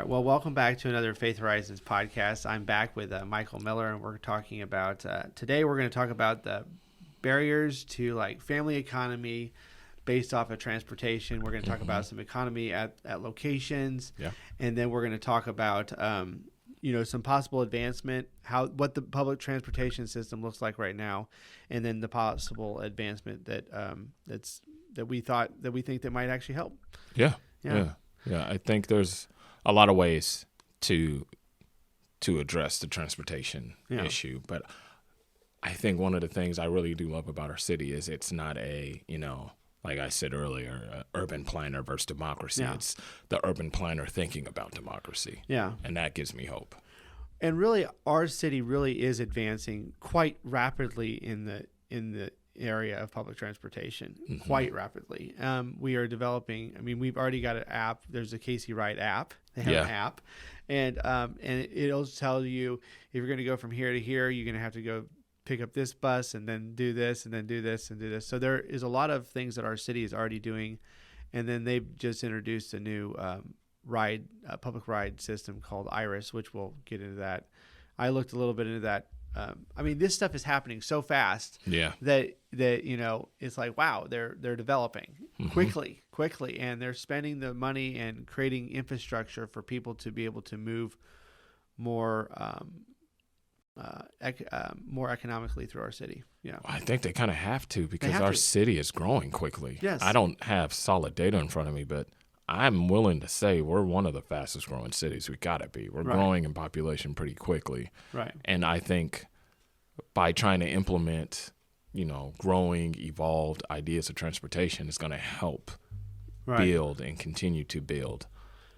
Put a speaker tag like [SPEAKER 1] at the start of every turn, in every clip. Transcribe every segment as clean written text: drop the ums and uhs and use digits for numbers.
[SPEAKER 1] right. Well, welcome back to another Faith Horizons podcast. I'm back with Michael Miller, and we're talking about today. We're going to talk about the barriers to like family economy based off of transportation. We're going to talk about some economy at locations, and then we're going to talk about some possible advancement, what the public transportation system looks like right now, and then the possible advancement that we think that might actually help.
[SPEAKER 2] Yeah. I think there's a lot of ways to address the transportation issue, but I think one of the things I really do love about our city is it's not a, like I said earlier, urban planner versus democracy. Yeah. It's the urban planner thinking about democracy. Yeah. And that gives me hope.
[SPEAKER 1] And really, our city really is advancing quite rapidly in the area of public transportation, quite rapidly. We are developing. I mean, we've already got an app. There's a Casey Ride app. They have an app, and it'll tell you if you're going to go from here to here, you're going to have to go pick up this bus and then do this and then do this and do this. So there is a lot of things that our city is already doing, and then they've just introduced a new public ride system called Iris, which we'll get into that. I looked a little bit into that. I mean, this stuff is happening so fast that it's like, wow, they're developing quickly, and they're spending the money and creating infrastructure for people to be able to move more economically through our city.
[SPEAKER 2] I think they kind of have to because our city is growing quickly. Yes. I don't have solid data in front of me, but I'm willing to say we're one of the fastest growing cities. We got to be. We're growing in population pretty quickly. Right. And I think by trying to implement, growing, evolved ideas of transportation is going to help build and continue to build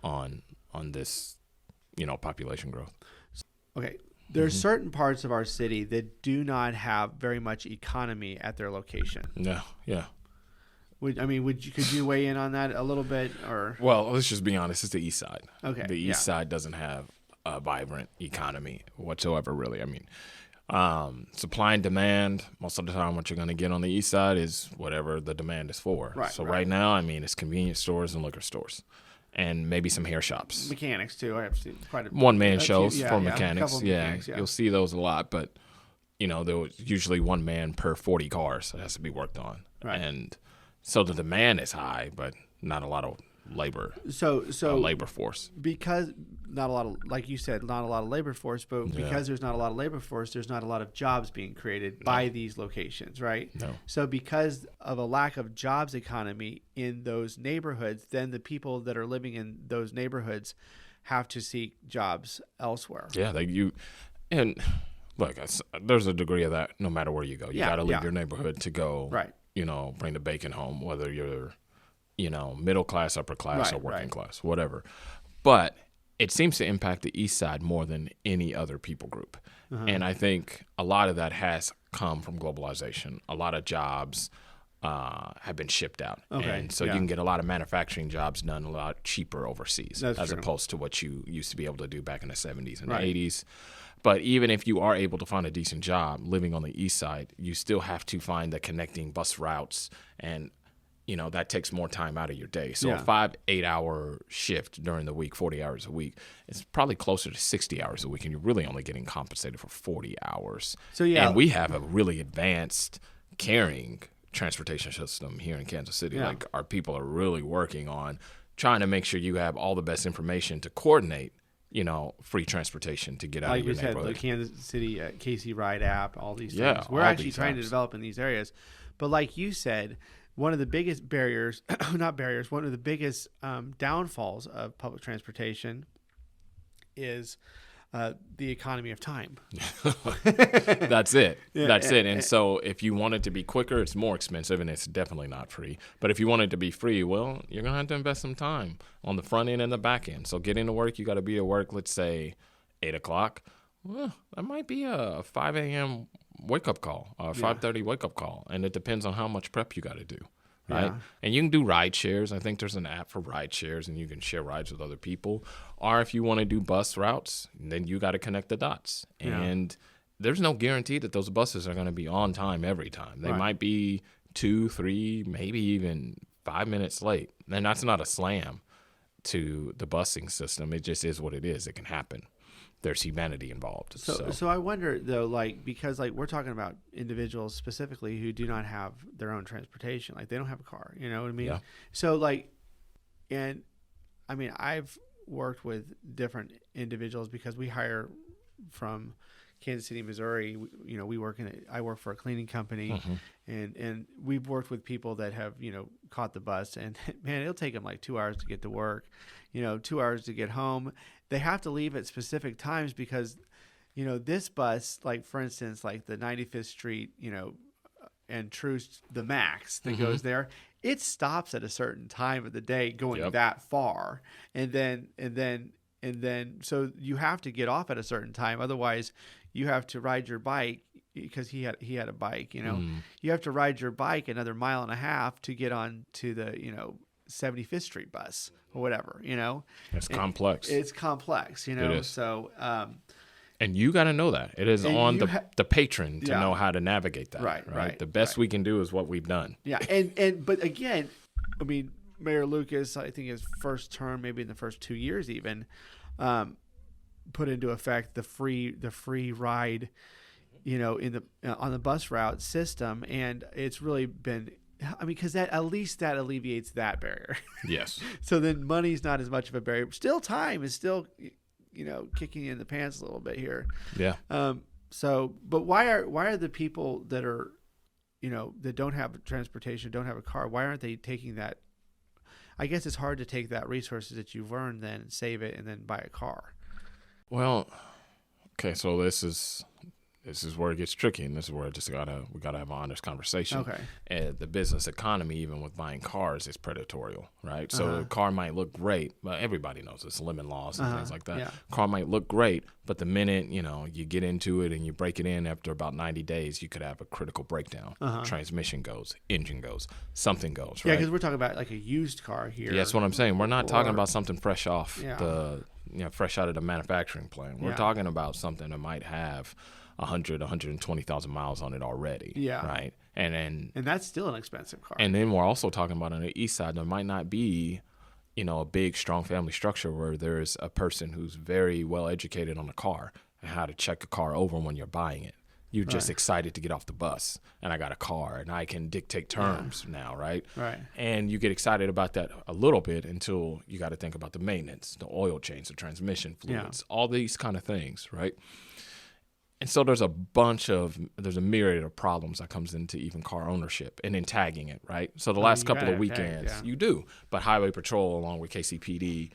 [SPEAKER 2] on this, population growth.
[SPEAKER 1] Okay. There's certain parts of our city that do not have very much economy at their location. Yeah. Could you weigh in on that a little bit, or?
[SPEAKER 2] Well, let's just be honest. It's the East Side. Okay. The East Side doesn't have a vibrant economy whatsoever, really. I mean, supply and demand. Most of the time, what you're going to get on the East Side is whatever the demand is for. Right now, it's convenience stores and liquor stores, and maybe some hair shops.
[SPEAKER 1] Mechanics too. I have seen quite a
[SPEAKER 2] one-man shows for mechanics. Mechanics. You'll see those a lot, but there was usually one man per 40 cars that has to be worked on, and so the demand is high, but not a lot of labor. So labor force.
[SPEAKER 1] Because not a lot of, like you said, not a lot of labor force, but because there's not a lot of labor force, there's not a lot of jobs being created by these locations, right? No. So because of a lack of jobs economy in those neighborhoods, then the people that are living in those neighborhoods have to seek jobs elsewhere.
[SPEAKER 2] Yeah, and look, there's a degree of that no matter where you go. You got to leave your neighborhood to go. Right. Bring the bacon home, whether you're, middle class, upper class, or working class, whatever. But it seems to impact the East Side more than any other people group. And I think a lot of that has come from globalization. A lot of jobs have been shipped out. And so you can get a lot of manufacturing jobs done a lot cheaper overseas opposed to what you used to be able to do back in the 70s and the 80s. But even if you are able to find a decent job living on the East Side, you still have to find the connecting bus routes, and that takes more time out of your day. So a 5-8 hour shift during the week, 40 hours a week, it's probably closer to 60 hours a week, and you're really only getting compensated for 40 hours. So and we have a really advanced carrying transportation system here in Kansas City. Like, our people are really working on trying to make sure you have all the best information to coordinate free transportation to get out of your neighborhood.
[SPEAKER 1] Like we said, the Kansas City Casey Ride app, all these things. We're actually trying to develop in these areas. But like you said, one of the biggest barriers, one of the biggest downfalls of public transportation is the economy of time.
[SPEAKER 2] That's it. That's it. And so if you want it to be quicker, it's more expensive, and it's definitely not free. But if you want it to be free, well, you're going to have to invest some time on the front end and the back end. So getting to work, you got to be at work, let's say 8 o'clock. Well, that might be a 5 a.m. wake-up call, or 5:30 wake-up call. And it depends on how much prep you got to do. Right. Yeah. And you can do ride shares. I think there's an app for ride shares, and you can share rides with other people. Or if you want to do bus routes, then you got to connect the dots. Yeah. And there's no guarantee that those buses are going to be on time every time. They might be 2, 3, maybe even 5 minutes late. And that's not a slam. to the busing system. It just is what it is. It can happen. There's humanity involved.
[SPEAKER 1] So I wonder though, like, because like we're talking about individuals specifically who do not have their own transportation, like they don't have a car, you know what I mean?
[SPEAKER 2] Yeah.
[SPEAKER 1] So like, and I mean, I've worked with different individuals because we hire from Kansas City, Missouri. You know, I work for a cleaning company, and we've worked with people that have, you know, caught the bus, and man, it'll take them like 2 hours to get to work, you know, 2 hours to get home. They have to leave at specific times because, you know, this bus, like for instance, like the 95th Street, you know, and Truce, the Max that goes there, it stops at a certain time of the day going that far, and then so you have to get off at a certain time, otherwise you have to ride your bike, because he had a bike, you know. You have to ride your bike another 1.5 miles to get on to the, you know, 75th Street bus or whatever, you know.
[SPEAKER 2] It's complex.
[SPEAKER 1] It's complex, you know.
[SPEAKER 2] It is.
[SPEAKER 1] So
[SPEAKER 2] and you got to know that. It is on the patron to know how to navigate that. Right. The best we can do is what we've done.
[SPEAKER 1] Yeah. But again, I mean, Mayor Lucas, I think his first term, maybe in the first 2 years even, put into effect the free ride, you know, on the bus route system, and it's really been, I mean, because at least that alleviates that barrier. Yes. So then money's not as much of a barrier. Still, time is still, you know, kicking you in the pants a little bit here. Yeah. So, but why are the people that are, you know, that don't have transportation, don't have a car, why aren't they taking that? I guess it's hard to take that resources that you've earned, then save it, and then buy a car.
[SPEAKER 2] Well, okay, so this is where it gets tricky, and this is where we gotta have an honest conversation. Okay. And the business economy, even with buying cars, is predatory, right? So the car might look great, but everybody knows it's lemon laws and things like that. Yeah. Car might look great, but the minute, you know, you get into it and you break it in, after about 90 days, you could have a critical breakdown. Transmission goes, engine goes, something goes. Right?
[SPEAKER 1] Yeah, because we're talking about like a used car here.
[SPEAKER 2] Yeah, that's what I'm saying. We're not talking about something fresh off fresh out of the manufacturing plant. We're talking about something that might have 120,000 miles on it already. Yeah. Right. And
[SPEAKER 1] that's still an expensive car.
[SPEAKER 2] And then we're also talking about on the east side, there might not be, you know, a big, strong family structure where there's a person who's very well educated on the car and how to check a car over when you're buying it. You're just excited to get off the bus, and I got a car, and I can dictate terms now, right? Right. And you get excited about that a little bit until you got to think about the maintenance, the oil change, the transmission fluids, all these kind of things, right? And so there's a myriad of problems that comes into even car ownership, and then tagging it, right? So the last couple of weekends, you do. But Highway Patrol, along with KCPD,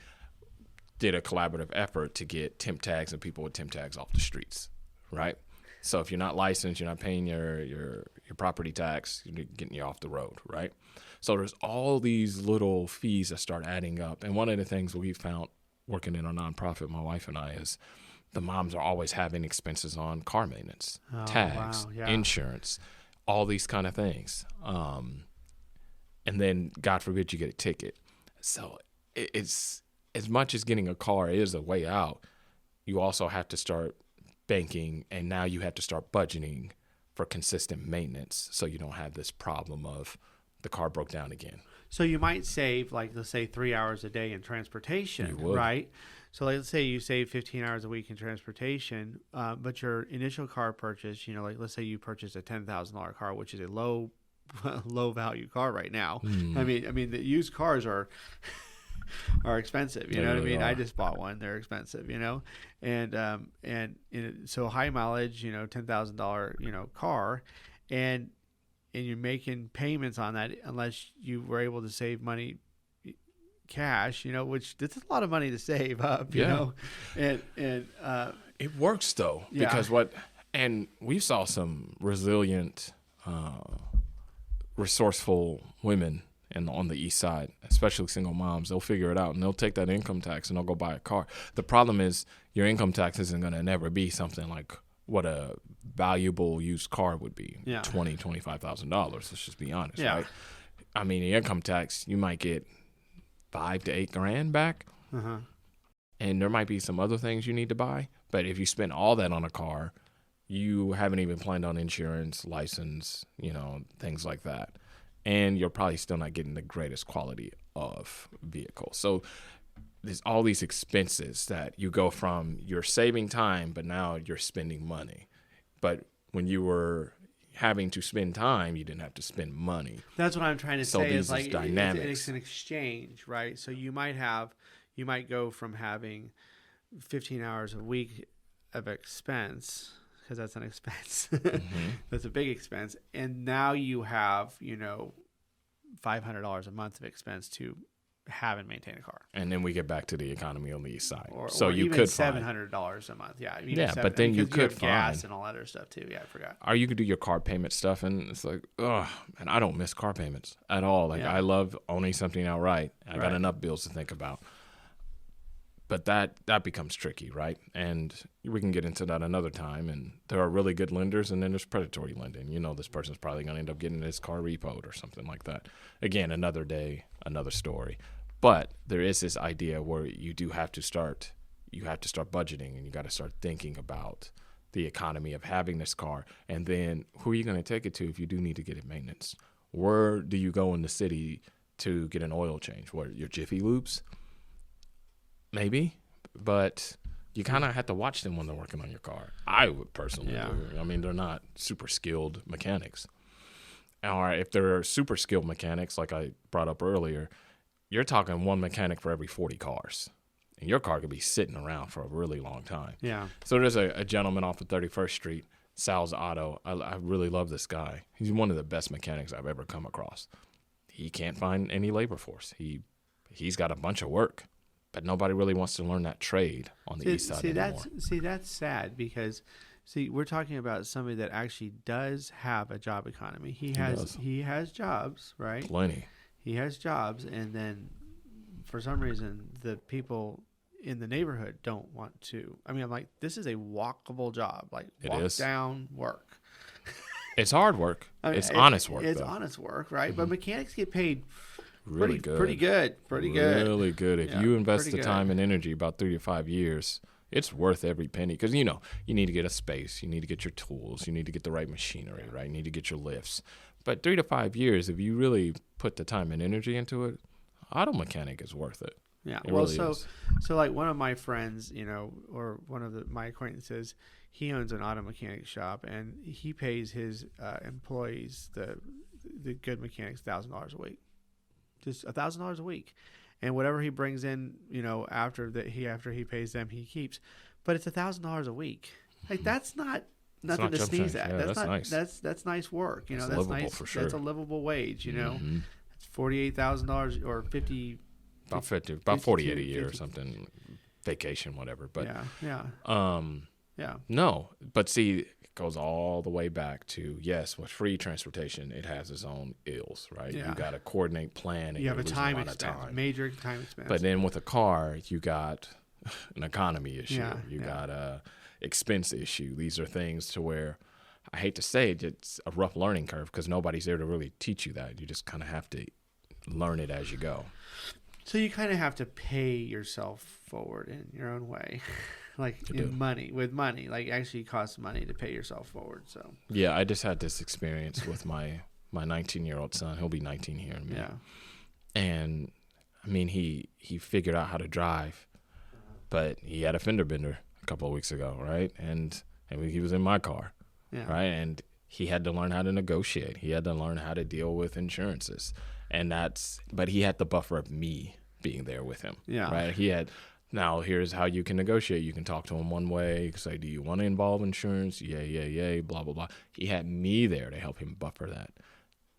[SPEAKER 2] did a collaborative effort to get temp tags and people with temp tags off the streets, right? So if you're not licensed, you're not paying your property tax, you're getting you off the road, right? So there's all these little fees that start adding up. And one of the things we found working in a nonprofit, my wife and I, is the moms are always having expenses on car maintenance, tags, insurance, all these kind of things. And then, God forbid, you get a ticket. So it's, as much as getting a car is a way out, you also have to start banking, and now you have to start budgeting for consistent maintenance so you don't have this problem of the car broke down again.
[SPEAKER 1] So you might save, like, let's say 3 hours a day in transportation, right? So like, let's say you save 15 hours a week in transportation, but your initial car purchase, you know, like let's say you purchase a $10,000 car, which is a low value car right now. I mean the used cars are expensive, you know what I mean? I just bought one. They're expensive, you know? And so high mileage, you know, $10,000, you know, car, and you're making payments on that unless you were able to save money cash, you know, which that's a lot of money to save up, you know? And
[SPEAKER 2] it works though, because and we saw some resilient, resourceful women on the east side, especially single moms. They'll figure it out, and they'll take that income tax and they'll go buy a car. The problem is your income tax isn't going to never be something like what a valuable used car would be, $20,000, $25,000. Let's just be honest, right? I mean, the income tax, you might get $5,000 to $8,000 back, and there might be some other things you need to buy. But if you spend all that on a car, you haven't even planned on insurance, license, you know, things like that. And you're probably still not getting the greatest quality of vehicle. So there's all these expenses that you go from you're saving time, but now you're spending money. But when you were having to spend time, you didn't have to spend money.
[SPEAKER 1] That's what I'm trying to say.
[SPEAKER 2] Is like dynamics.
[SPEAKER 1] It's an exchange, right? So you might go from having 15 hours a week of expense, because that's an expense. That's a big expense. And now you have, $500 a month of expense to have and maintain a car.
[SPEAKER 2] And then we get back to the economy on the east side.
[SPEAKER 1] So you could $700 a month. Yeah.
[SPEAKER 2] But then you could
[SPEAKER 1] find gas and all that other stuff too. Yeah, I forgot.
[SPEAKER 2] Or you could do your car payment stuff, and it's like, oh, and I don't miss car payments at all. Like I love owning something outright. I got enough bills to think about. But that becomes tricky, right? And we can get into that another time. And there are really good lenders, and then there's predatory lending. This person's probably going to end up getting his car repoed or something like that. Again, another day, another story. But there is this idea where you have to start budgeting, and you got to start thinking about the economy of having this car. And then who are you going to take it to if you do need to get it maintenance? Where do you go in the city to get an oil change? Where, your Jiffy Lubes? Maybe, but you kind of have to watch them when they're working on your car. I would personally do. I mean, they're not super skilled mechanics. Or if they're super skilled mechanics, like I brought up earlier, you're talking one mechanic for every 40 cars. And your car could be sitting around for a really long time. Yeah. So there's a gentleman off of 31st Street, Sal's Auto. I really love this guy. He's one of the best mechanics I've ever come across. He can't find any labor force. He's got a bunch of work. But nobody really wants to learn that trade on the east side anymore.
[SPEAKER 1] That's sad, because we're talking about somebody that actually does have a job economy. He has jobs, right?
[SPEAKER 2] Plenty.
[SPEAKER 1] He has jobs, and then for some reason the people in the neighborhood don't want to. I mean, I'm like, this is a walkable job. Like, walk down, work.
[SPEAKER 2] It's hard work. It's honest work.
[SPEAKER 1] It's honest work, right? But mechanics get paid
[SPEAKER 2] Really good.
[SPEAKER 1] Pretty good.
[SPEAKER 2] Really good. If you invest the time and energy, about 3 to 5 years, it's worth every penny. Because, you need to get a space. You need to get your tools. You need to get the right machinery, right? You need to get your lifts. But 3 to 5 years, if you really put the time and energy into it, auto mechanic is worth it.
[SPEAKER 1] Yeah. So like one of my friends, or one of my acquaintances, he owns an auto mechanic shop, and he pays his employees, the good mechanics, $1,000 a week. Just $1,000 a week, and whatever he brings in, after he pays them, he keeps. But it's $1,000 a week. Like, that's nothing to sneeze at.
[SPEAKER 2] Yeah, that's nice.
[SPEAKER 1] That's nice work.
[SPEAKER 2] That's
[SPEAKER 1] livable
[SPEAKER 2] nice for sure.
[SPEAKER 1] That's a livable wage. It's $48,000 or
[SPEAKER 2] about 48 a year or something, vacation, whatever. But no. But see, goes all the way back to, yes, with free transportation, it has its own ills, right? You got to coordinate, plan, and
[SPEAKER 1] you have a time expense, major time expense.
[SPEAKER 2] But then with a car, you got an economy issue. You got a expense issue. These are things to where, I hate to say it, it's a rough learning curve, because nobody's there to really teach you that. You just kind of have to learn it as you go. So
[SPEAKER 1] you kind of have to pay yourself forward in your own way. Like with money, like actually costs money to pay yourself forward. So
[SPEAKER 2] yeah, I just had this experience with my 19-year-old son. He'll be 19 here in a minute. Yeah. And I mean, he figured out how to drive, but he had a fender bender a couple of weeks ago, right? And he was in my car, right? And he had to learn how to negotiate. He had to learn how to deal with insurances, but he had the buffer of me being there with him, right? Now, here's how you can negotiate. You can talk to him one way. You can say, do you want to involve insurance? Yeah, blah, blah, blah. He had me there to help him buffer that.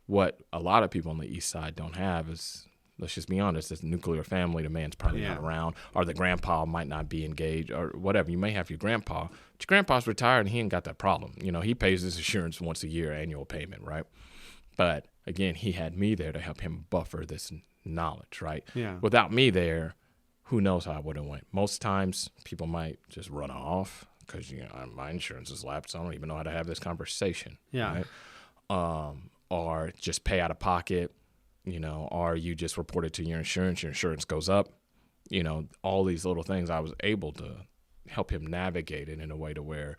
[SPEAKER 2] What a lot of people on the east side don't have is, let's just be honest, this nuclear family, the man's probably not around, or the grandpa might not be engaged, or whatever. You may have your grandpa, but your grandpa's retired and he ain't got that problem. He pays his insurance once a year, annual payment, right? But again, he had me there to help him buffer this knowledge, right? Yeah. Without me there, who knows how I would have went. Most times, people might just run off because my insurance is lapsed. I don't even know how to have this conversation. Yeah. Right? Or just pay out of pocket. Or you just report it to your insurance goes up. All these little things, I was able to help him navigate it in a way to where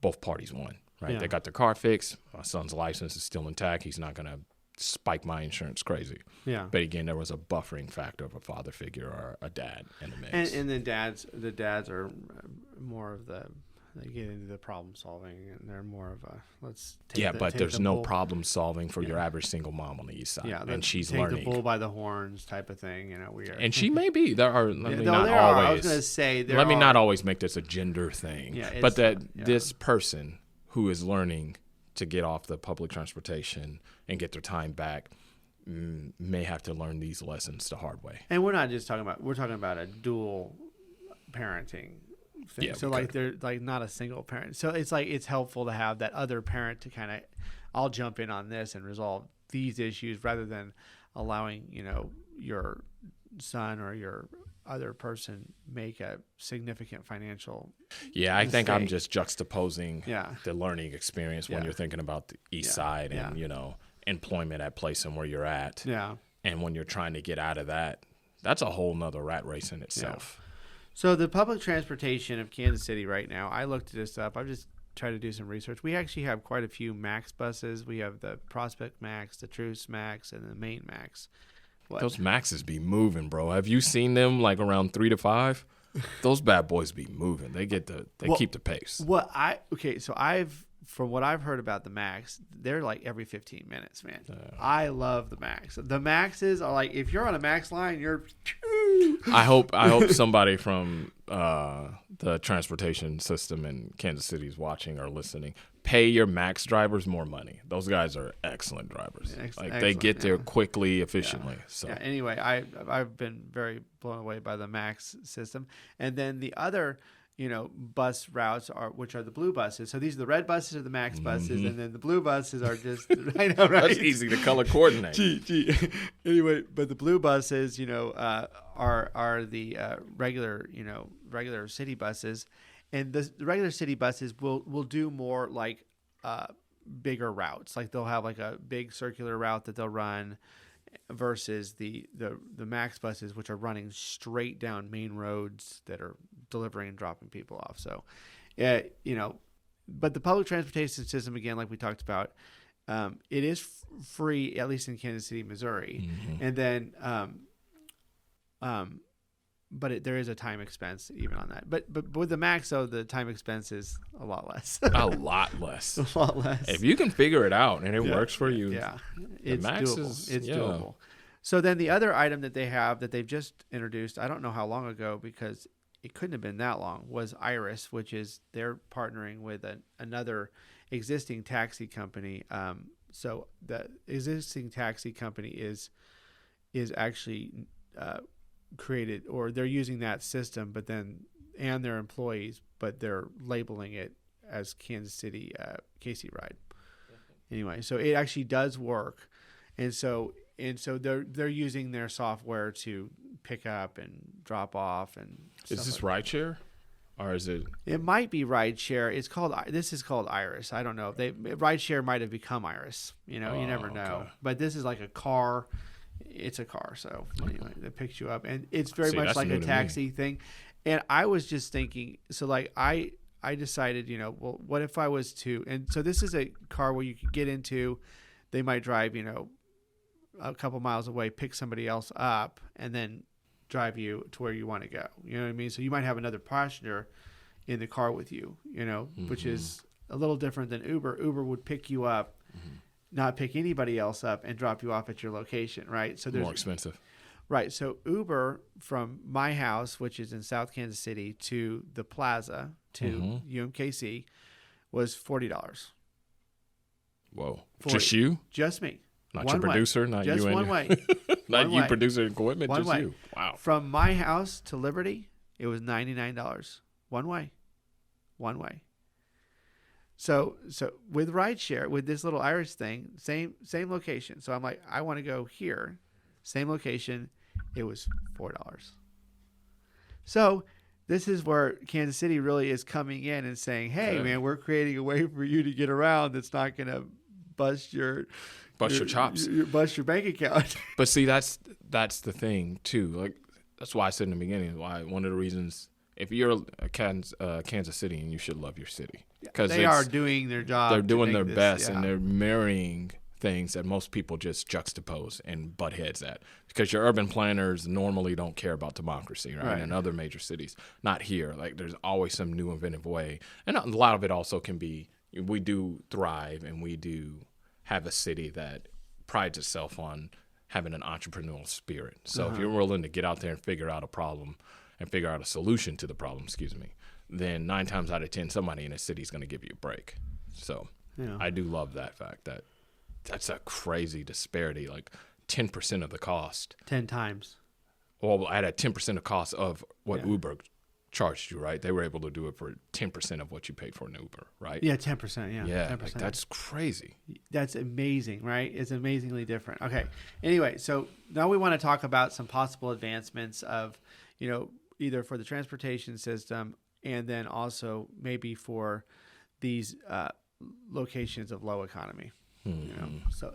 [SPEAKER 2] both parties won. Right? Yeah. They got their car fixed. My son's license is still intact. He's not going to spike my insurance crazy.
[SPEAKER 1] Yeah.
[SPEAKER 2] But again, there was a buffering factor of a father figure or a dad in the mix.
[SPEAKER 1] And then the dads are more of they get into the problem solving, and they're more of a
[SPEAKER 2] but there's no problem solving for your average single mom on the east side.
[SPEAKER 1] Yeah,
[SPEAKER 2] and she's
[SPEAKER 1] take
[SPEAKER 2] learning.
[SPEAKER 1] the bull by the horns type of thing.
[SPEAKER 2] And she may be. There are. Let me not
[SPEAKER 1] I was
[SPEAKER 2] always.
[SPEAKER 1] going to say
[SPEAKER 2] Let me not always make this a gender thing.
[SPEAKER 1] Yeah,
[SPEAKER 2] but this person who is learning to get off the public transportation and get their time back may have to learn these lessons the hard way.
[SPEAKER 1] And we're not just talking about. We're talking about a dual parenting thing.
[SPEAKER 2] Yeah,
[SPEAKER 1] so they're like not a single parent. So it's helpful to have that other parent to kind of, I'll jump in on this and resolve these issues rather than allowing, your son or your other person make a significant financial
[SPEAKER 2] I think I'm just juxtaposing the learning experience when
[SPEAKER 1] Yeah.
[SPEAKER 2] you're thinking about the east side and, employment at place and where you're at.
[SPEAKER 1] Yeah.
[SPEAKER 2] And when you're trying to get out of that, that's a whole nother rat race in itself.
[SPEAKER 1] Yeah. So the public transportation of Kansas City right now, I looked this up. I've just tried to do some research. We actually have quite a few MAX buses. We have the Prospect MAX, the Truce MAX, and the Main MAX.
[SPEAKER 2] Those Maxes be moving, bro. Have you seen them like around 3 to 5? Those bad boys be moving. They keep the pace.
[SPEAKER 1] From what I've heard about the Max, they're like every 15 minutes, man. I love the Max. The Maxes are like, if you're on a Max line, you're.
[SPEAKER 2] I hope somebody from the transportation system in Kansas City is watching or listening. Pay your Max drivers more money. Those guys are excellent drivers. They get there quickly, efficiently.
[SPEAKER 1] Yeah.
[SPEAKER 2] So
[SPEAKER 1] anyway, I've been very blown away by the Max system, and then the other. Bus routes which are the blue buses. So these are the red buses are the Max buses, and then the blue buses are just. I know, right?
[SPEAKER 2] That's easy to color coordinate.
[SPEAKER 1] Anyway, but the blue buses, are the regular city buses, and the regular city buses will do more like bigger routes. Like they'll have like a big circular route that they'll run. Versus the Max buses, which are running straight down main roads that are delivering and dropping people off. So, but the public transportation system, again, like we talked about, it is free, at least in Kansas City, Missouri. Mm-hmm. And then, but there is a time expense even on that. But with the Max, though, the time expense is a lot less.
[SPEAKER 2] A lot less.
[SPEAKER 1] A lot less.
[SPEAKER 2] If you can figure it out and it works for you,
[SPEAKER 1] it's doable. It's doable. So then the other item that they have that they've just introduced, I don't know how long ago because it couldn't have been that long, was Iris, which is they're partnering with another existing taxi company. So the existing taxi company is actually created, or they're using that system, but then and their employees, but they're labeling it as Kansas City KC Ride. Anyway, so it actually does work, and so they're using their software to pick up and drop off and.
[SPEAKER 2] Is this rideshare, or is it?
[SPEAKER 1] It might be rideshare. This is called Iris. I don't know. Rideshare might have become Iris. You never know. Okay. But this is like a car. It's a car, so anyway, that picks you up, and it's very much like a taxi thing. And I was just thinking, so like I decided, well, what if I was to, and so this is a car where you could get into, they might drive, a couple miles away, pick somebody else up, and then drive you to where you want to go. You know what I mean? So you might have another passenger in the car with you, which is a little different than Uber. Uber would pick you up. Mm-hmm. Not pick anybody else up and drop you off at your location, right? So there's
[SPEAKER 2] more expensive.
[SPEAKER 1] Right. So Uber from my house, which is in South Kansas City, to the plaza to UMKC was $40.
[SPEAKER 2] Whoa. 40. Just you?
[SPEAKER 1] Just me.
[SPEAKER 2] Not one your producer, way. Not
[SPEAKER 1] just
[SPEAKER 2] you and
[SPEAKER 1] one way.
[SPEAKER 2] Not
[SPEAKER 1] one
[SPEAKER 2] you
[SPEAKER 1] way.
[SPEAKER 2] producer equipment,
[SPEAKER 1] one
[SPEAKER 2] just
[SPEAKER 1] way.
[SPEAKER 2] You. Wow.
[SPEAKER 1] From my house to Liberty, it was $99. One way. One way. So with rideshare, with this little Iris thing, same location. So I'm like, I want to go here, same location. It was $4. So this is where Kansas City really is coming in and saying, hey, man, we're creating a way for you to get around that's not going to bust your
[SPEAKER 2] chops,
[SPEAKER 1] bust your bank account.
[SPEAKER 2] But see, that's the thing too. Like that's why I said in the beginning, why one of the reasons. If you're Kansas City, and you should love your city because
[SPEAKER 1] they are doing their job.
[SPEAKER 2] They're doing their best, and they're marrying things that most people just juxtapose and butt heads at, because your urban planners normally don't care about democracy, right? In other major cities, not here. Like, there's always some new inventive way, and a lot of it also can be, we do thrive and we do have a city that prides itself on having an entrepreneurial spirit. So if you're willing to get out there and figure out a problem and figure out a solution to the problem, then 9 times out of 10, somebody in a city is going to give you a break. So I do love that fact that that's a crazy disparity, like 10% of the cost.
[SPEAKER 1] 10 times.
[SPEAKER 2] Well, at a 10% of cost of what Uber charged you, right? They were able to do it for 10% of what you paid for an Uber, right?
[SPEAKER 1] Yeah, 10%. Yeah, 10%.
[SPEAKER 2] Like, that's crazy.
[SPEAKER 1] That's amazing, right? It's amazingly different. Okay. Anyway, so now we want to talk about some possible advancements of, either for the transportation system and then also maybe for these locations of low economy. So,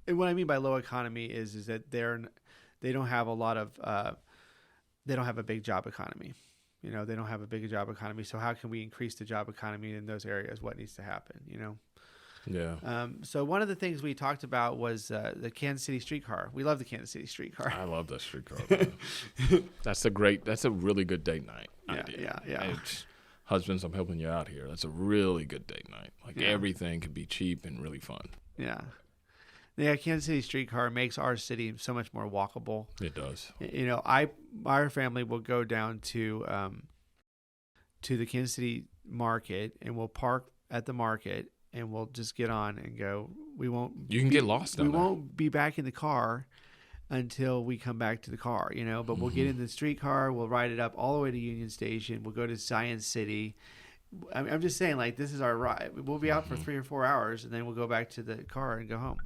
[SPEAKER 1] and what I mean by low economy is that they don't have a lot of they don't have a big job economy. They don't have a big job economy. So how can we increase the job economy in those areas? What needs to happen?
[SPEAKER 2] Yeah.
[SPEAKER 1] So one of the things we talked about was the Kansas City streetcar. We love the Kansas City streetcar.
[SPEAKER 2] I love the streetcar. That's a really good date night idea.
[SPEAKER 1] Yeah.
[SPEAKER 2] Husbands, I'm helping you out here. That's a really good date night. Like, everything could be cheap and really fun.
[SPEAKER 1] Yeah. Yeah, Kansas City streetcar makes our city so much more walkable.
[SPEAKER 2] It does.
[SPEAKER 1] Our family will go down to the Kansas City market, and we'll park at the market, and we'll just get on and go. You can
[SPEAKER 2] get lost down there.
[SPEAKER 1] We won't be back in the car until we come back to the car, but we'll get in the streetcar, we'll ride it up all the way to Union Station, we'll go to Science City. I'm just saying, like, this is our ride. We'll be out for 3 or 4 hours, and then we'll go back to the car and go home.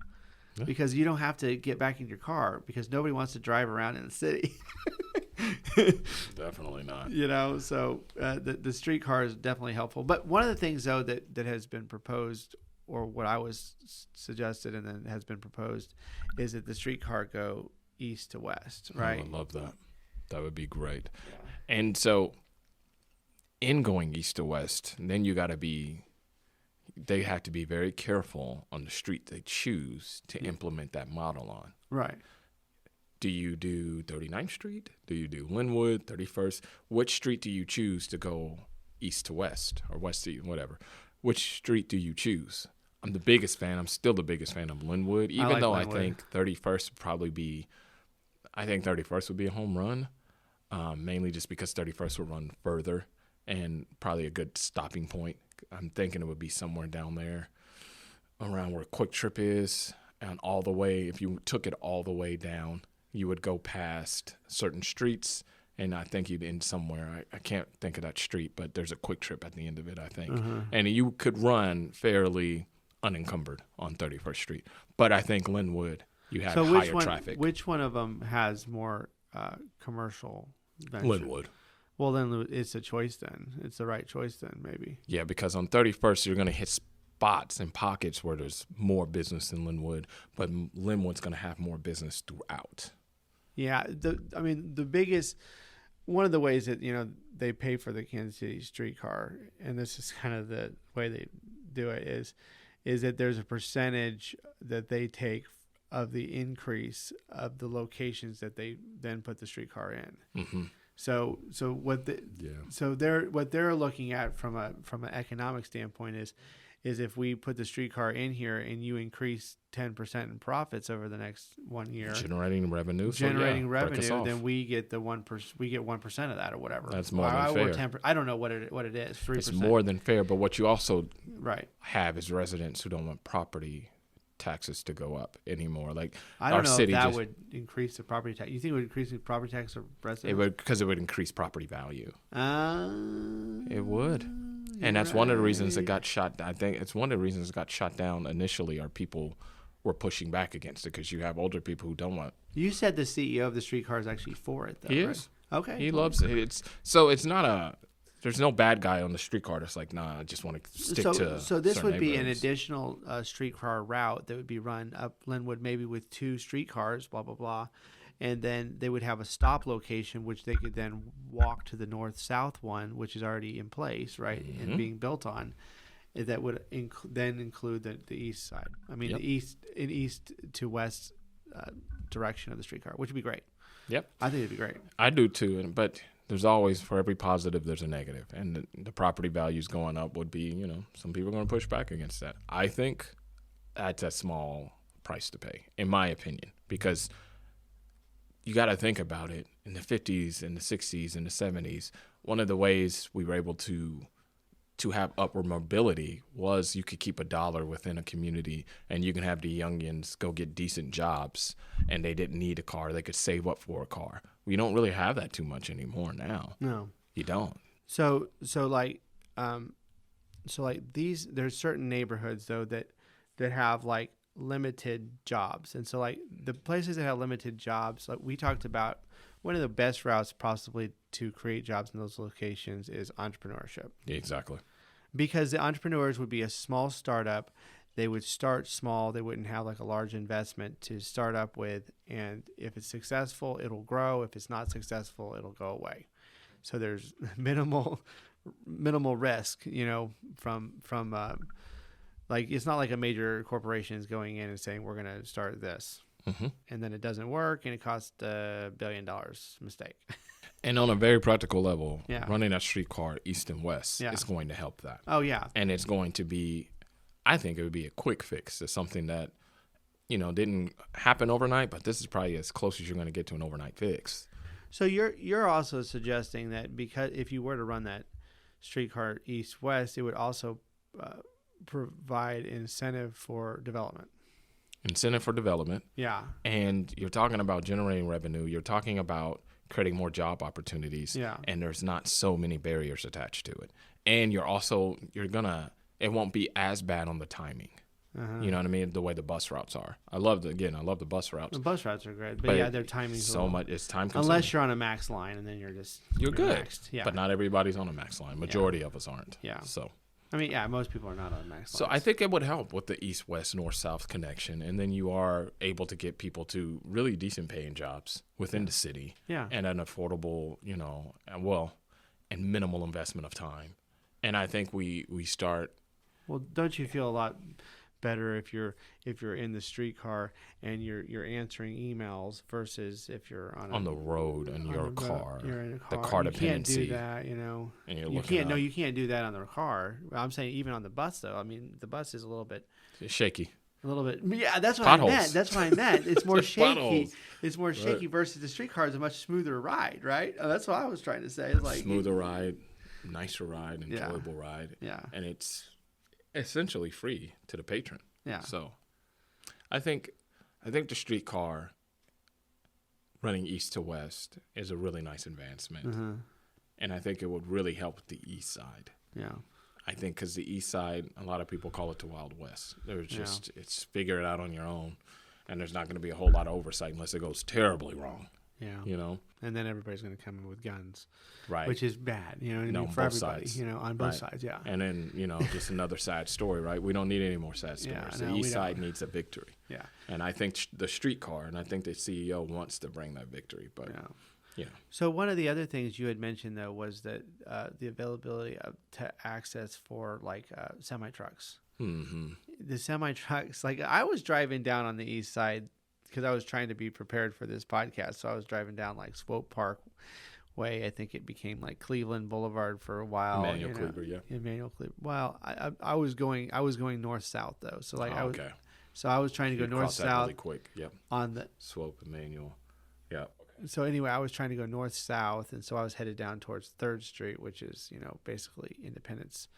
[SPEAKER 1] Yeah. Because you don't have to get back in your car, because nobody wants to drive around in the city.
[SPEAKER 2] Definitely not.
[SPEAKER 1] So the streetcar is definitely helpful. But one of the things, though, that has been proposed, or what I was suggested and then has been proposed, is that the streetcar go east to west, right?
[SPEAKER 2] I love that. That would be great. Yeah. And so in going east to west, then they have to be very careful on the street they choose to implement that model on.
[SPEAKER 1] Right.
[SPEAKER 2] Do you do 39th Street? Do you do Linwood, 31st? Which street do you choose to go east to west, or west to whatever? Which street do you choose? I'm still the biggest fan of Linwood, even though Linwood. I think 31st would probably be, I think 31st would be a home run, mainly just because 31st will run further and probably a good stopping point. I'm thinking it would be somewhere down there around where Quick Trip is, and all the way, if you took it all the way down, you would go past certain streets, and I think you'd end somewhere. I can't think of that street, but there's a Quick Trip at the end of it, I think. And you could run fairly unencumbered on 31st Street. But I think Linwood, you have higher traffic.
[SPEAKER 1] Which one of them has more commercial venture?
[SPEAKER 2] Linwood.
[SPEAKER 1] Well, then it's a choice then. It's the right choice then, maybe.
[SPEAKER 2] Yeah, because on 31st, you're going to hit spots and pockets where there's more business than Linwood, but Linwood's going to have more business throughout. Yeah,
[SPEAKER 1] the biggest, one of the ways that, they pay for the Kansas City streetcar, and this is kind of the way they do it, is that there's a percentage that they take of the increase of the locations that they then put the streetcar in. Mm-hmm. So what they're looking at from an economic standpoint is if we put the streetcar in here and you increase 10% in profits over the next 1 year,
[SPEAKER 2] generating revenue,
[SPEAKER 1] then we get 1% of that or whatever.
[SPEAKER 2] That's more than fair.
[SPEAKER 1] I don't know what it is. 3%.
[SPEAKER 2] It's more than fair, but what you also have is residents who don't want property taxes to go up anymore. Like,
[SPEAKER 1] I don't know if that would increase the property tax. You think it would increase the property tax of residents?
[SPEAKER 2] It would, because it would increase property value. It would. And that's one of the reasons it got shot. I think it's one of the reasons it got shot down initially, are people were pushing back against it, because you have older people who don't want.
[SPEAKER 1] You said the CEO of the streetcar is actually for it, though.
[SPEAKER 2] He is.
[SPEAKER 1] Okay.
[SPEAKER 2] He loves it. It's not there's no bad guy on the streetcar that's like, nah, I just want to stick to.
[SPEAKER 1] So this would be an additional streetcar route that would be run up Linwood, maybe with 2 streetcars, blah, blah, blah. And then they would have a stop location, which they could then walk to the north-south one, which is already in place, right, and being built on. that would then include the east side. I mean, the east to west direction of the streetcar, which would be great.
[SPEAKER 2] Yep.
[SPEAKER 1] I think it'd be great.
[SPEAKER 2] I do too, but there's always, for every positive, there's a negative. And the property values going up would be, some people are going to push back against that. I think that's a small price to pay, in my opinion, because you got to think about it. In the 50s and the 60s and the 70s, one of the ways we were able to have upward mobility was you could keep a dollar within a community, and you can have the youngins go get decent jobs, and they didn't need a car. They could save up for a car. We don't really have that too much anymore now.
[SPEAKER 1] No,
[SPEAKER 2] you don't.
[SPEAKER 1] So these, there's certain neighborhoods though that have like limited jobs, and so like the places that have limited jobs, like we talked about, one of the best routes possibly to create jobs in those locations is entrepreneurship.
[SPEAKER 2] Yeah, exactly.
[SPEAKER 1] Because the entrepreneurs would be a small startup. They would start small. They wouldn't have like a large investment to start up with. And if it's successful, it'll grow. If it's not successful, it'll go away. So there's minimal risk, from like, it's not like a major corporation is going in and saying, we're going to start this. Mm-hmm. And then it doesn't work and it costs $1 billion mistake.
[SPEAKER 2] And on a very practical level, running a streetcar east and west is going to help that.
[SPEAKER 1] Oh, yeah.
[SPEAKER 2] And it's going to be, I think it would be a quick fix to something that, didn't happen overnight, but this is probably as close as you're going to get to an overnight fix.
[SPEAKER 1] So you're also suggesting that because if you were to run that streetcar east-west, it would also provide incentive for development.
[SPEAKER 2] Incentive for development.
[SPEAKER 1] Yeah. And
[SPEAKER 2] you're talking about generating revenue. You're talking about creating more job opportunities.
[SPEAKER 1] Yeah.
[SPEAKER 2] And there's not so many barriers attached to it. And it won't be as bad on the timing. Uh-huh. You know what I mean? The way the bus routes are. I love the bus routes.
[SPEAKER 1] The bus routes are great, but their timing's
[SPEAKER 2] so much. It's time consuming.
[SPEAKER 1] Unless you're on a max line, and then you're
[SPEAKER 2] good.
[SPEAKER 1] Maxed. Yeah.
[SPEAKER 2] But not everybody's on a max line. Majority of us aren't.
[SPEAKER 1] Yeah.
[SPEAKER 2] So.
[SPEAKER 1] I mean, most people are not on max lines.
[SPEAKER 2] So I think it would help with the east-west, north-south connection, and then you are able to get people to really decent paying jobs within the city, and an affordable, and minimal investment of time. And I think we start.
[SPEAKER 1] Well, don't you feel a lot better if you're in the streetcar and you're answering emails versus if you're on
[SPEAKER 2] the road in your car.
[SPEAKER 1] You're in a car.
[SPEAKER 2] The car
[SPEAKER 1] dependency.
[SPEAKER 2] You
[SPEAKER 1] can't do that,
[SPEAKER 2] And
[SPEAKER 1] you can't do that on the car. I'm saying even on the bus though. I mean, the bus is a little bit
[SPEAKER 2] shaky.
[SPEAKER 1] A little bit. Yeah, that's what
[SPEAKER 2] Potholes.
[SPEAKER 1] I meant. That's what I meant. It's more shaky.
[SPEAKER 2] Potholes.
[SPEAKER 1] It's more shaky versus the streetcar is a much smoother ride, right? That's what I was trying to say. It's like
[SPEAKER 2] smoother ride, nicer ride, enjoyable ride.
[SPEAKER 1] Yeah.
[SPEAKER 2] And it's essentially free to the patron.
[SPEAKER 1] Yeah.
[SPEAKER 2] So I think the streetcar running east to west is a really nice advancement. Mm-hmm. And I think it would really help the east side.
[SPEAKER 1] Yeah.
[SPEAKER 2] I think because the east side, a lot of people call it the Wild West. There's just, it's figure it out on your own. And there's not going to be a whole lot of oversight unless it goes terribly wrong.
[SPEAKER 1] Yeah. And then everybody's going to come in with guns.
[SPEAKER 2] Right.
[SPEAKER 1] Which is bad, for everybody, sides. On both sides, yeah.
[SPEAKER 2] And then, just another sad story, right? We don't need any more sad stories. The east side needs a victory.
[SPEAKER 1] Yeah.
[SPEAKER 2] And I think the streetcar, and I think the CEO wants to bring that victory, but
[SPEAKER 1] So one of the other things you had mentioned, though, was that the availability to access for, like, semi-trucks.
[SPEAKER 2] Mm-hmm.
[SPEAKER 1] The semi-trucks, like, I was driving down on the east side because I was trying to be prepared for this podcast. So I was driving down, like, Swope Park Way. I think it became, like, Cleveland Boulevard for a while.
[SPEAKER 2] Emmanuel Cleaver, yeah.
[SPEAKER 1] Emmanuel Cleaver. Well, I was going north-south, though. So, like,
[SPEAKER 2] okay.
[SPEAKER 1] So I was trying to go north-south.
[SPEAKER 2] Really quick, yep.
[SPEAKER 1] On the
[SPEAKER 2] Swope, Emmanuel, yeah.
[SPEAKER 1] So anyway, I was trying to go north-south, and so I was headed down towards 3rd Street, which is, basically Independence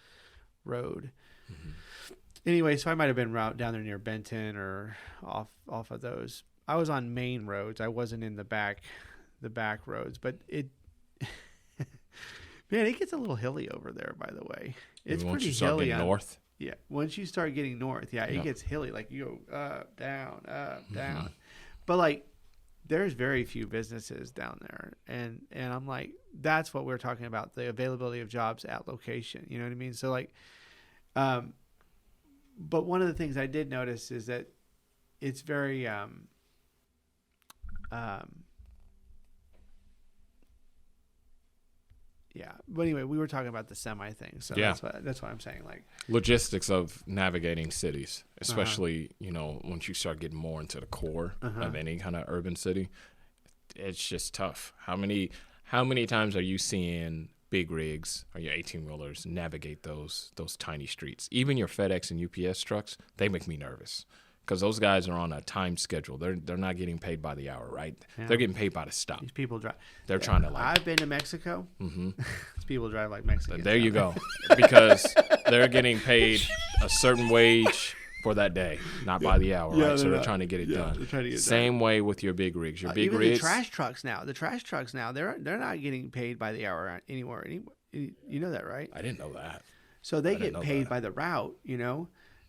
[SPEAKER 1] Road. Mm-hmm. Anyway, so I might have been down there near Benton or off of those. I was on main roads. I wasn't in the back roads, but it man, it gets a little hilly over there, by the way. It's
[SPEAKER 2] once
[SPEAKER 1] pretty
[SPEAKER 2] you start
[SPEAKER 1] hilly
[SPEAKER 2] getting north.
[SPEAKER 1] Yeah, once you start getting north, it gets hilly. Like you go up, down, down. But like there's very few businesses down there, and I'm like, that's what we're talking about, the availability of jobs at location. You know what I mean? So like, but one of the things I did notice is that it's very Yeah. But anyway, we were talking about the semi thing. So that's what I'm saying. Like
[SPEAKER 2] logistics of navigating cities, especially, once you start getting more into the core of any kind of urban city, it's just tough. How many times are you seeing big rigs or your 18-wheelers navigate those tiny streets? Even your FedEx and UPS trucks, they make me nervous. Because those guys are on a time schedule. They're not getting paid by the hour, right? Yeah. They're getting paid by the stop.
[SPEAKER 1] These people drive.
[SPEAKER 2] They're trying to
[SPEAKER 1] I've been to Mexico. Mm-hmm. These people drive like Mexicans.
[SPEAKER 2] There you go. Because they're getting paid a certain wage for that day, not by the hour, right? So they're trying to get it done.
[SPEAKER 1] They're trying to get it
[SPEAKER 2] Same
[SPEAKER 1] done.
[SPEAKER 2] way with your big rigs. Your big
[SPEAKER 1] even
[SPEAKER 2] rigs.
[SPEAKER 1] The trash trucks now, they're not getting paid by the hour anymore. You know that, right?
[SPEAKER 2] I didn't know that.
[SPEAKER 1] So they get paid by the route,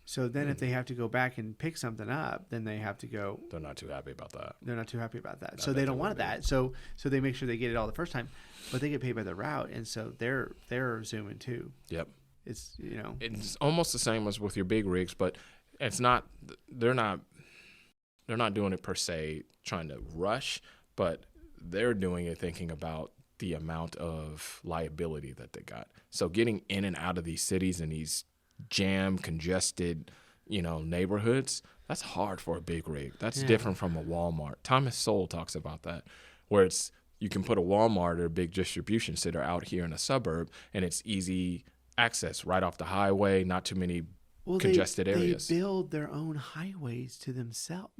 [SPEAKER 1] So then if they have to go back and pick something up, then they have to go.
[SPEAKER 2] They're not too happy about that.
[SPEAKER 1] So they don't want that. So they make sure they get it all the first time, but they get paid by the route, and so they're zooming too.
[SPEAKER 2] Yep.
[SPEAKER 1] It's
[SPEAKER 2] It's almost the same as with your big rigs, but it's not. They're not doing it per se trying to rush, but they're doing it thinking about the amount of liability that they got. So getting in and out of these cities and these jam congested neighborhoods, that's hard for a big rig. That's different from a Walmart. Thomas Sowell talks about that, where it's you can put a Walmart or a big distribution center out here in a suburb and it's easy access right off the highway, not too many congested areas.
[SPEAKER 1] They build their own highways to themselves.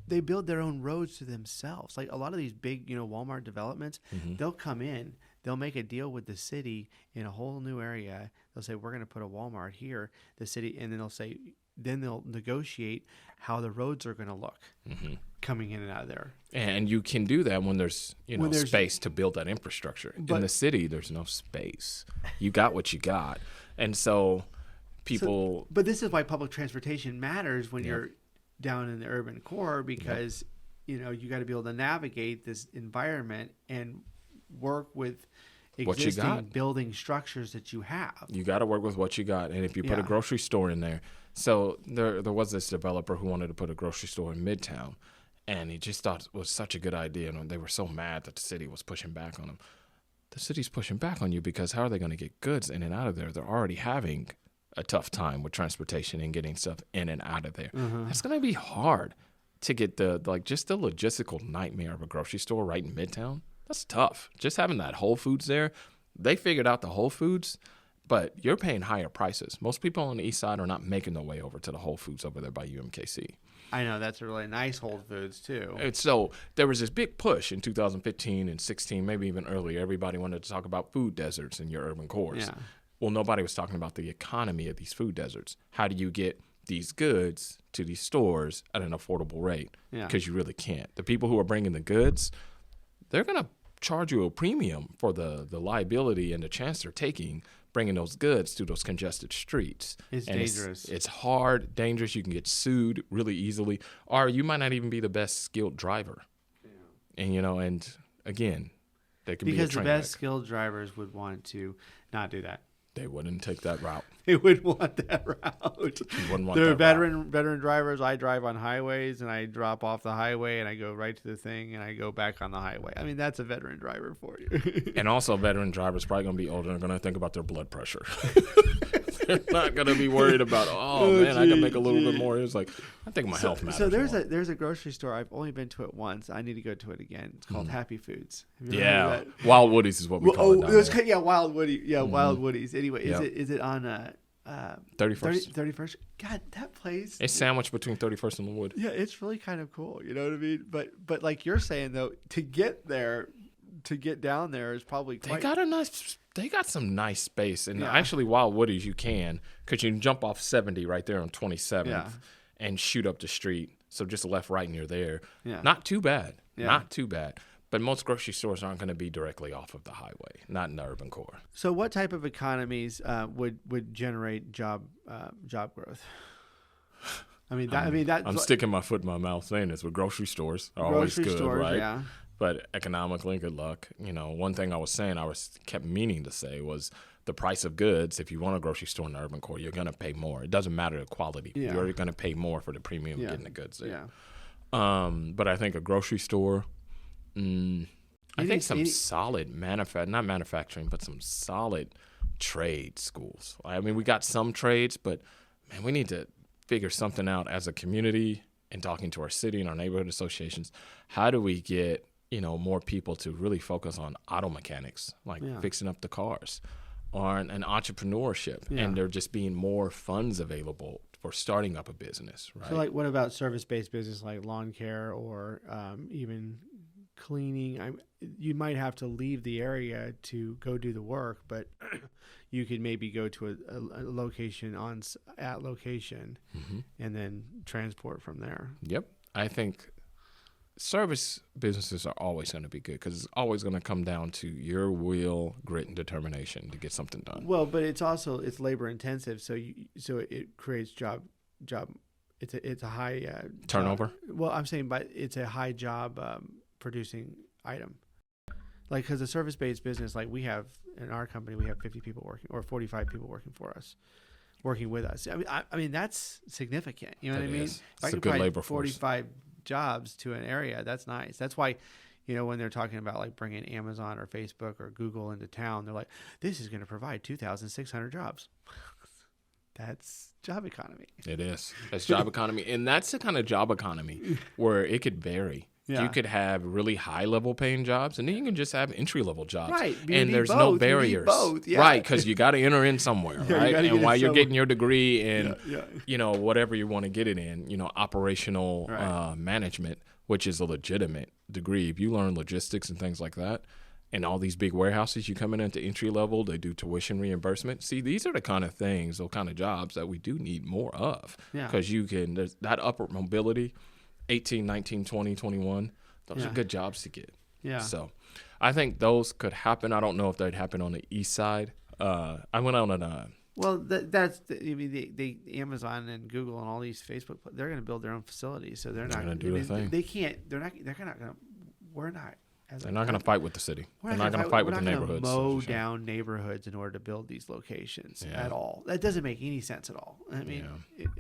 [SPEAKER 1] They build their own roads to themselves. Like a lot of these big Walmart developments, they'll come in, they'll make a deal with the city in a whole new area. They'll say, we're going to put a Walmart here, the city, and then they'll negotiate how the roads are going to look coming in and out of there.
[SPEAKER 2] And you can do that when there's space to build that infrastructure. In the city, there's no space. You got what you got. And so people...
[SPEAKER 1] but this is why public transportation matters when you're down in the urban core, because you got to be able to navigate this environment and work with existing building structures that you have.
[SPEAKER 2] You got to work with what you got. And if you put a grocery store in there, so there was this developer who wanted to put a grocery store in Midtown, and he just thought it was such a good idea, and they were so mad that the city was pushing back on them. The city's pushing back on you because how are they going to get goods in and out of there? They're already having a tough time with transportation and getting stuff in and out of there. It's going to be hard to get just the logistical nightmare of a grocery store right in Midtown. That's tough. Just having that Whole Foods there, they figured out the Whole Foods, but you're paying higher prices. Most people on the east side are not making their way over to the Whole Foods over there by UMKC.
[SPEAKER 1] I know, that's a really nice Whole Foods too.
[SPEAKER 2] And so there was this big push in 2015 and 16, maybe even earlier. Everybody wanted to talk about food deserts in your urban cores.
[SPEAKER 1] Yeah.
[SPEAKER 2] Well, nobody was talking about the economy of these food deserts. How do you get these goods to these stores at an affordable rate? Because you really can't. The people who are bringing the goods, they're going to charge you a premium for the liability and the chance they're taking bringing those goods to those congested streets.
[SPEAKER 1] It's dangerous.
[SPEAKER 2] It's hard, dangerous. You can get sued really easily, or you might not even be the best skilled driver. Yeah. And again, they can
[SPEAKER 1] because
[SPEAKER 2] be a train
[SPEAKER 1] the best
[SPEAKER 2] wreck.
[SPEAKER 1] Skilled drivers would want to not do that.
[SPEAKER 2] They wouldn't take that route.
[SPEAKER 1] They wouldn't want that route. They're veteran drivers. I drive on highways, and I drop off the highway, and I go right to the thing, and I go back on the highway. I mean, that's a veteran driver for you.
[SPEAKER 2] And also, veteran drivers probably going to be older and going to think about their blood pressure. They're not going to be worried about, I can make a little bit more. It's like, I think my health matters.
[SPEAKER 1] So there's a grocery store. I've only been to it once. I need to go to it again. It's called Happy Foods.
[SPEAKER 2] Yeah, Wild Woodies is what we call it.
[SPEAKER 1] Wild Woody. Yeah, Wild Woodies. Anyway, is it on
[SPEAKER 2] 31st?
[SPEAKER 1] 31st. God, that place.
[SPEAKER 2] It's sandwiched between 31st and Wood.
[SPEAKER 1] Yeah, it's really kind of cool. You know what I mean? But like you're saying though, to get down there is probably quite.
[SPEAKER 2] They got some nice space, and actually Wild Woodies you can, because you can jump off 70 right there on 27th and shoot up the street. So just left, right, and you're there. Yeah. Not too bad. Yeah. Not too bad. But most grocery stores aren't going to be directly off of the highway, not in the urban core.
[SPEAKER 1] So what type of economies would generate job growth?
[SPEAKER 2] I'm sticking my foot in my mouth saying this, but grocery stores are always good, right? Yeah. But economically, good luck. One thing I kept meaning to say was the price of goods. If you want a grocery store in the urban core, you're going to pay more. It doesn't matter the quality. Yeah. You're going to pay more for the premium of getting the goods there. Yeah. But I think a grocery store, I think some solid not manufacturing, but some solid trade schools. I mean, we got some trades, but man, we need to figure something out as a community and talking to our city and our neighborhood associations. How do we get, more people to really focus on auto mechanics, like fixing up the cars, or an entrepreneurship, and there just being more funds available for starting up a business, right?
[SPEAKER 1] So, like, what about service-based business like lawn care or even cleaning? You might have to leave the area to go do the work, but you could maybe go to a location at location and then transport from there.
[SPEAKER 2] Yep. I think service businesses are always going to be good because it's always going to come down to your will, grit, and determination to get something done.
[SPEAKER 1] Well, but it's labor intensive, so it creates job. It's a high
[SPEAKER 2] turnover.
[SPEAKER 1] Well, I'm saying, but it's a high job producing item. Like, because a service based business, like we have in our company, we have 50 people working or 45 people working for us, working with us. I mean that's significant. You know what I mean?
[SPEAKER 2] It's a good labor force.
[SPEAKER 1] 45 jobs to an area, that's nice. That's why, when they're talking about like bringing Amazon or Facebook or Google into town, they're like, this is going to provide 2,600 jobs. That's job economy.
[SPEAKER 2] It is. That's job economy. And that's the kind of job economy where it could vary. Yeah. You could have really high level paying jobs, and then you can just have entry level jobs.
[SPEAKER 1] Right.
[SPEAKER 2] And there's no barriers.
[SPEAKER 1] Both. Yeah.
[SPEAKER 2] Right, because you got to enter in somewhere, right? And while you're getting your degree in, whatever you want to get it in, operational management, which is a legitimate degree. If you learn logistics and things like that, and all these big warehouses, you come in at the entry level, they do tuition reimbursement. See, these are the kind of things, those kind of jobs that we do need more of. Because there's that upward mobility. 18, 19, 20, 21, those are good jobs to get.
[SPEAKER 1] Yeah.
[SPEAKER 2] So I think those could happen. I don't know if they'd happen on the east side. I went on an...
[SPEAKER 1] Well, the Amazon and Google and all these Facebook, they're going to build their own facilities. So they're not
[SPEAKER 2] going to do their thing.
[SPEAKER 1] They can't, they're not going to, we're not.
[SPEAKER 2] They're not going to fight with the city. They're not going to fight with the neighborhoods.
[SPEAKER 1] We're not going to mow down neighborhoods in order to build these locations at all. That doesn't make any sense at all. I mean,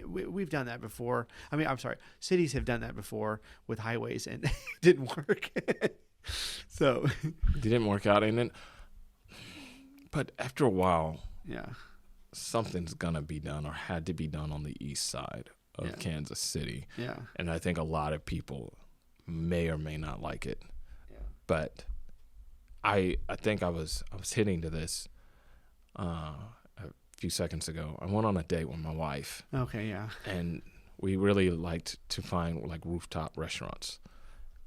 [SPEAKER 1] we've done that before. I mean, I'm sorry. Cities have done that before with highways, and it didn't work. So
[SPEAKER 2] it didn't work out. But after a while, something's going to be done or had to be done on the east side of Kansas City.
[SPEAKER 1] Yeah.
[SPEAKER 2] And I think a lot of people may or may not like it. But I think I was hitting to this a few seconds ago. I went on a date with my wife.
[SPEAKER 1] Okay, yeah.
[SPEAKER 2] And we really liked to find like rooftop restaurants.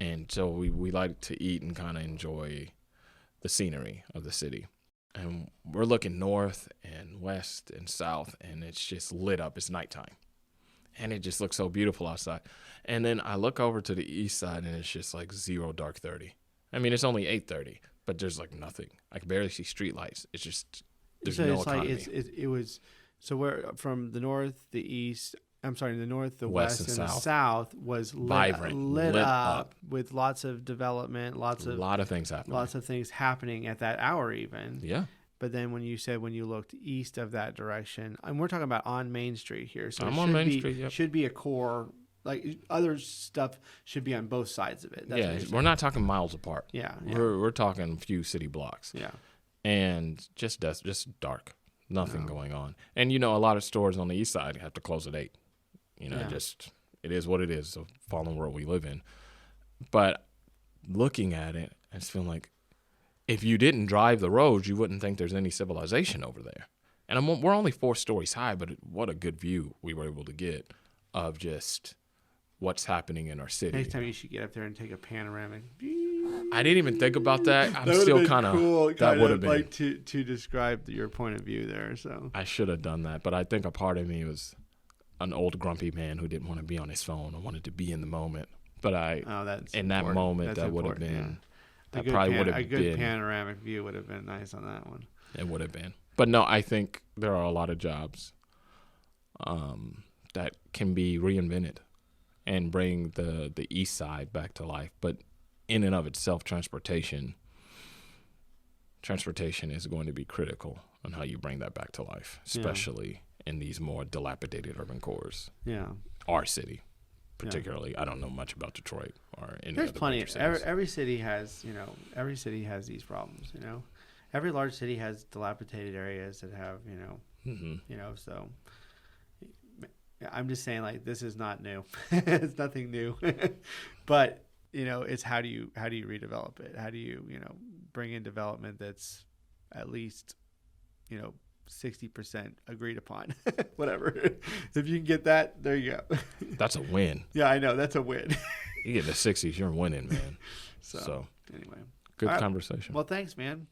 [SPEAKER 2] And so we like to eat and kind of enjoy the scenery of the city. And we're looking north and west and south, and it's just lit up. It's nighttime. And it just looks so beautiful outside. And then I look over to the east side, and it's just like zero dark 30. I mean, it's only 8:30, but there's like nothing. I can barely see street lights. It's just there's no economy.
[SPEAKER 1] It was so we're from the north, the east. I'm sorry, the north, the west, and the south was
[SPEAKER 2] vibrant,
[SPEAKER 1] lit up with lots of development,
[SPEAKER 2] a lot of things happening.
[SPEAKER 1] Lots of things happening at that hour, even.
[SPEAKER 2] Yeah.
[SPEAKER 1] But then when you looked east of that direction, and we're talking about on Main Street here, so
[SPEAKER 2] I'm on Main Street. Yep.
[SPEAKER 1] Should be a core. Like other stuff should be on both sides of it.
[SPEAKER 2] That's we're not talking miles apart.
[SPEAKER 1] Yeah.
[SPEAKER 2] We're talking a few city blocks.
[SPEAKER 1] Yeah.
[SPEAKER 2] And just dark, nothing going on. And a lot of stores on the east side have to close at 8. Just it is what it is. The fallen world we live in. But looking at it, I just feel like if you didn't drive the roads, you wouldn't think there's any civilization over there. And we're only 4 stories high, but what a good view we were able to get of just what's happening in our city.
[SPEAKER 1] Next time you should get up there and take a panoramic.
[SPEAKER 2] I didn't even think about that. I'm still kind of cool. That would have been
[SPEAKER 1] like to describe your point of view there. So
[SPEAKER 2] I should have done that, but I think a part of me was an old grumpy man who didn't want to be on his phone and wanted to be in the moment. But that moment, that would have been.
[SPEAKER 1] Yeah. That probably would have been a good panoramic view. Would have been nice on that one.
[SPEAKER 2] It would have been, but no, I think there are a lot of jobs that can be reinvented and bring the east side back to life. But in and of itself, transportation is going to be critical on how you bring that back to life, especially in these more dilapidated urban cores.
[SPEAKER 1] Yeah.
[SPEAKER 2] Our city, particularly. I don't know much about Detroit or any
[SPEAKER 1] There's
[SPEAKER 2] other
[SPEAKER 1] plenty.
[SPEAKER 2] major cities.
[SPEAKER 1] Every city has, every city has these problems. Every large city has dilapidated areas that have, so I'm just saying, like, this is not new. It's nothing new. But, it's how do you redevelop it? How do you, bring in development that's at least, 60% agreed upon? Whatever. If you can get that, there you go.
[SPEAKER 2] That's a win.
[SPEAKER 1] Yeah, I know. That's a win.
[SPEAKER 2] You get the 60s, you're winning, man.
[SPEAKER 1] So anyway.
[SPEAKER 2] Good conversation.
[SPEAKER 1] Well, thanks, man.